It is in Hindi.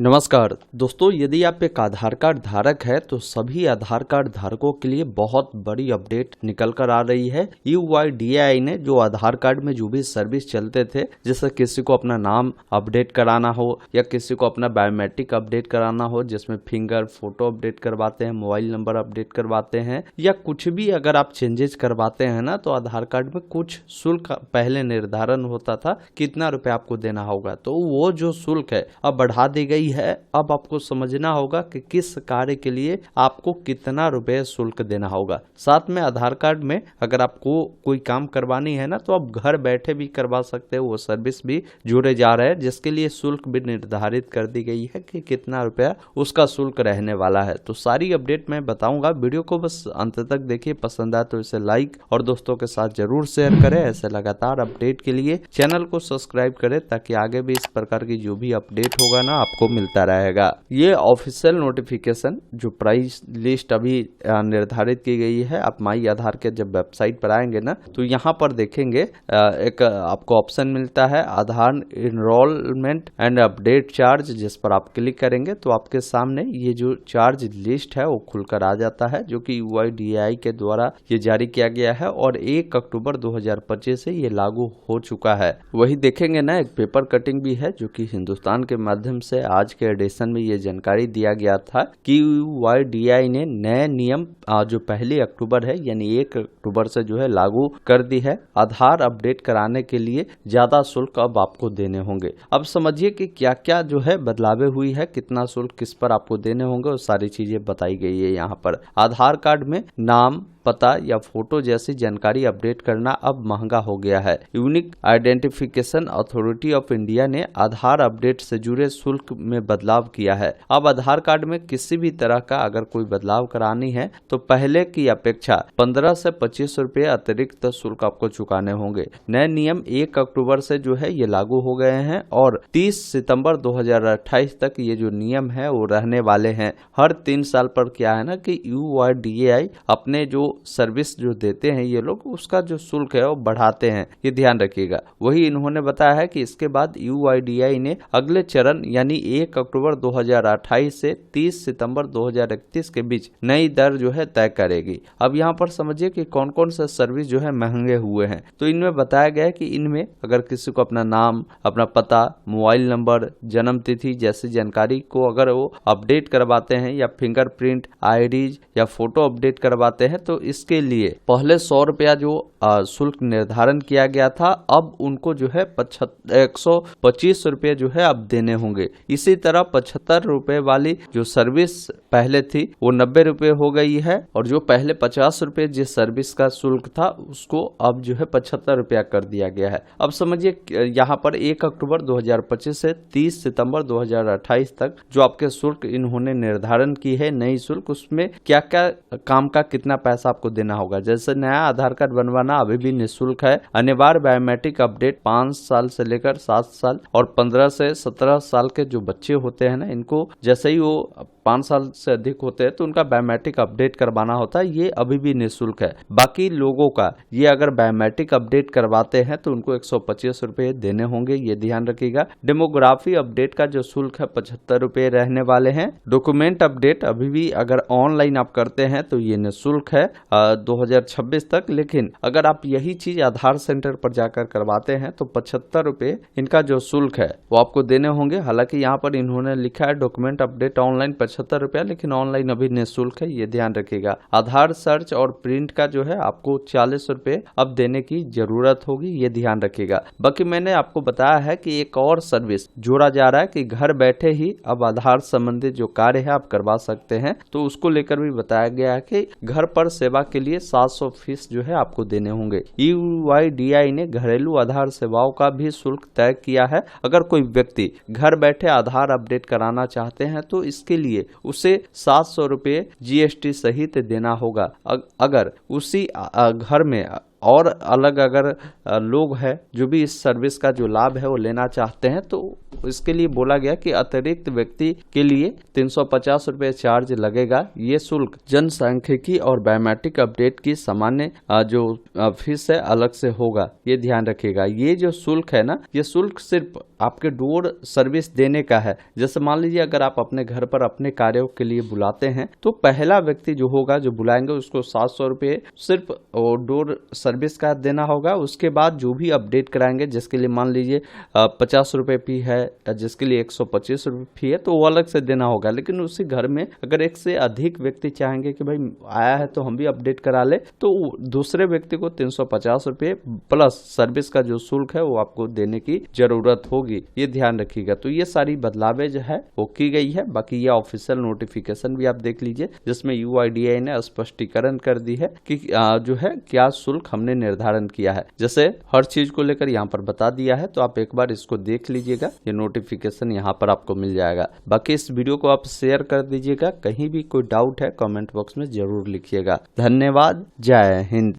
नमस्कार दोस्तों, यदि आप एक आधार कार्ड धारक है तो सभी आधार कार्ड धारकों के लिए बहुत बड़ी अपडेट निकल कर आ रही है। UIDAI ने जो आधार कार्ड में जो भी सर्विस चलते थे, जैसे किसी को अपना नाम अपडेट कराना हो या किसी को अपना बायोमेट्रिक अपडेट कराना हो, जिसमें फिंगर फोटो अपडेट करवाते हैं, मोबाइल नंबर अपडेट करवाते हैं या कुछ भी अगर आप चेंजेस करवाते हैं ना, तो आधार कार्ड में कुछ शुल्क पहले निर्धारण होता था कितना रुपए आपको देना होगा। तो वो जो शुल्क है अब बढ़ा दी गई है। अब आपको समझना होगा कि किस कार्य के लिए आपको कितना रुपए शुल्क देना होगा। साथ में आधार कार्ड में अगर आपको कोई काम करवानी है ना, तो आप घर बैठे भी करवा सकते हो, वो सर्विस भी जुड़े जा रहे हैं, जिसके लिए शुल्क भी निर्धारित कर दी गई है कि कितना रुपया उसका शुल्क रहने वाला है। तो सारी अपडेट मैं बताऊंगा, वीडियो को बस अंत तक देखिए। पसंद आए तो इसे लाइक और दोस्तों के साथ जरूर शेयर करें। ऐसे लगातार अपडेट के लिए चैनल को सब्सक्राइब करें, ताकि आगे भी इस प्रकार की जो भी अपडेट होगा ना, आपको मिलता रहेगा। ये ऑफिशियल नोटिफिकेशन जो प्राइस लिस्ट अभी निर्धारित की गई है, आप माई आधार के जब वेबसाइट पर आएंगे ना, तो यहाँ पर देखेंगे एक आपको ऑप्शन मिलता है आधार इनरोलमेंट एंड अपडेट चार्ज। जिस पर आप क्लिक करेंगे तो आपके सामने ये जो चार्ज लिस्ट है वो खुलकर आ जाता है, जो कि UIDAI के द्वारा ये जारी किया गया है और 1 अक्टूबर 2025 से ये लागू हो चुका है। वही देखेंगे ना, एक पेपर कटिंग भी है, जो कि हिंदुस्तान के माध्यम से आज के एडिशन में ये जानकारी दिया गया था कि UIDAI ने नए नियम जो 1 अक्टूबर है, यानी 1 अक्टूबर से जो है लागू कर दी है। आधार अपडेट कराने के लिए ज्यादा शुल्क अब आपको देने होंगे। अब समझिए कि क्या क्या जो है बदलावे हुई है, कितना शुल्क किस पर आपको देने होंगे, और सारी चीजें बताई गई है यहाँ पर। आधार कार्ड में नाम, पता या फोटो जैसी जानकारी अपडेट करना अब महंगा हो गया है। Unique identification authority of India ने आधार अपडेट से जुड़े शुल्क में बदलाव किया है। अब आधार कार्ड में किसी भी तरह का अगर कोई बदलाव करानी है तो पहले की अपेक्षा 15 से 25 रुपए अतिरिक्त शुल्क आपको चुकाने होंगे। नए नियम 1 अक्टूबर से जो है ये लागू हो गए हैं और 30 सितंबर 2028 तक ये जो नियम है वो रहने वाले हैं। हर 3 साल पर क्या है ना कि UIDAI अपने जो सर्विस जो देते हैं ये लोग, उसका जो शुल्क है वो बढ़ाते हैं, ये ध्यान रखिएगा। वही इन्होंने बताया है कि इसके बाद UIDAI ने अगले चरण यानी 1 अक्टूबर 2028 से 30 सितंबर 2031 के बीच नई दर जो है तय करेगी। अब यहाँ पर समझिए कि कौन कौन से सर्विस जो है महंगे हुए हैं। तो इनमें बताया गया है कि इनमें अगर किसी को अपना नाम, अपना पता, मोबाइल नंबर, जन्म तिथि जैसी जानकारी को अगर वो अपडेट करवाते हैं या फिंगरप्रिंट, IDs या फोटो अपडेट करवाते हैं, तो इसके लिए पहले 100 रुपया जो शुल्क निर्धारण किया गया था, अब उनको जो है 125 रुपये जो है अब देने होंगे। इसी तरह 75 रुपए वाली जो सर्विस पहले थी वो 90 रुपए हो गई है, और जो पहले 50 रुपए जिस सर्विस का शुल्क था उसको अब जो है 75 रुपया कर दिया गया है। अब समझिए यहाँ पर 1 अक्टूबर 2025 से 30 सितंबर 2028 तक जो आपके शुल्क इन्होंने निर्धारण की है नई शुल्क, उसमें क्या क्या काम का कितना पैसा आपको देना होगा। जैसे नया आधार कार्ड बनवाना अभी भी निःशुल्क है। अनिवार्य बायोमेट्रिक अपडेट 5 साल से लेकर 7 साल और 15 से 17 साल के जो बच्चे होते हैं ना, इनको जैसे ही वो 5 साल से अधिक होते हैं तो उनका बायोमेट्रिक अपडेट करवाना होता है, ये अभी भी निःशुल्क है। बाकी लोगों का ये अगर बायोमेट्रिक अपडेट करवाते हैं तो उनको 125 रुपए देने होंगे, ये ध्यान रखिएगा। डेमोग्राफी अपडेट का जो शुल्क है 75 रुपए रहने वाले हैं। डॉक्यूमेंट अपडेट अभी भी अगर ऑनलाइन आप करते हैं तो ये निःशुल्क है 2026 तक, लेकिन अगर आप यही चीज आधार सेंटर पर जाकर करवाते हैं तो 75 रुपए इनका जो शुल्क है वो आपको देने होंगे। हालांकि यहाँ पर इन्होंने लिखा है डॉक्यूमेंट अपडेट ऑनलाइन 75 रुपया, लेकिन ऑनलाइन अभी निःशुल्क है, ये ध्यान रखिएगा। आधार सर्च और प्रिंट का जो है आपको 40 रुपए अब देने की जरूरत होगी, ये ध्यान रखिएगा। बाकी मैंने आपको बताया है कि एक और सर्विस जोड़ा जा रहा है कि घर बैठे ही अब आधार संबंधित जो कार्य है आप करवा सकते हैं, तो उसको लेकर भी बताया गया है कि घर पर सेवा के लिए 700 फीस जो है आपको देने होंगे। UIDAI ने घरेलू आधार सेवाओं का भी शुल्क तय किया है। अगर कोई व्यक्ति घर बैठे आधार अपडेट कराना चाहते हैं तो इसके लिए उसे 700 रुपये GST सहित देना होगा। अगर उसी घर में और अलग अगर लोग हैं जो भी इस सर्विस का जो लाभ है वो लेना चाहते हैं, तो इसके लिए बोला गया कि अतिरिक्त व्यक्ति के लिए 350 रुपये चार्ज लगेगा। ये शुल्क जनसांख्यिकी और बायोमेट्रिक अपडेट की सामान्य जो फीस है अलग से होगा, ये ध्यान रखिएगा। ये जो शुल्क है ना, ये शुल्क सिर्फ आपके डोर सर्विस देने का है। जैसे मान लीजिए अगर आप अपने घर पर अपने कार्यों के लिए बुलाते हैं तो पहला व्यक्ति जो होगा जो बुलाएंगे उसको 700 रुपये सिर्फ डोर सर्विस का देना होगा। उसके बाद जो भी अपडेट कराएंगे, जिसके लिए मान लीजिए 50 रुपये फी है, जिसके लिए 125 रुपये फी है, तो वो अलग से देना होगा। लेकिन उसी घर में अगर एक से अधिक व्यक्ति चाहेंगे कि भाई आया है तो हम भी अपडेट करा ले, तो दूसरे व्यक्ति को 350 रुपये प्लस सर्विस का जो शुल्क है वो आपको देने की जरूरत होगी। ये ध्यान रखिएगा। तो ये सारी बदलावें जो है वो की गई है। बाकी ये ऑफिशियल नोटिफिकेशन भी आप देख लीजिए, जिसमें UIDAI ने स्पष्टीकरण कर दी है कि जो है क्या शुल्क हमने निर्धारण किया है। जैसे हर चीज को लेकर यहाँ पर बता दिया है, तो आप एक बार इसको देख लीजिएगा। ये नोटिफिकेशन यहाँ पर आपको मिल जाएगा। बाकी इस वीडियो को आप शेयर कर दीजिएगा। कहीं भी कोई डाउट है कमेंट बॉक्स में जरूर लिखिएगा। धन्यवाद। जय हिंद।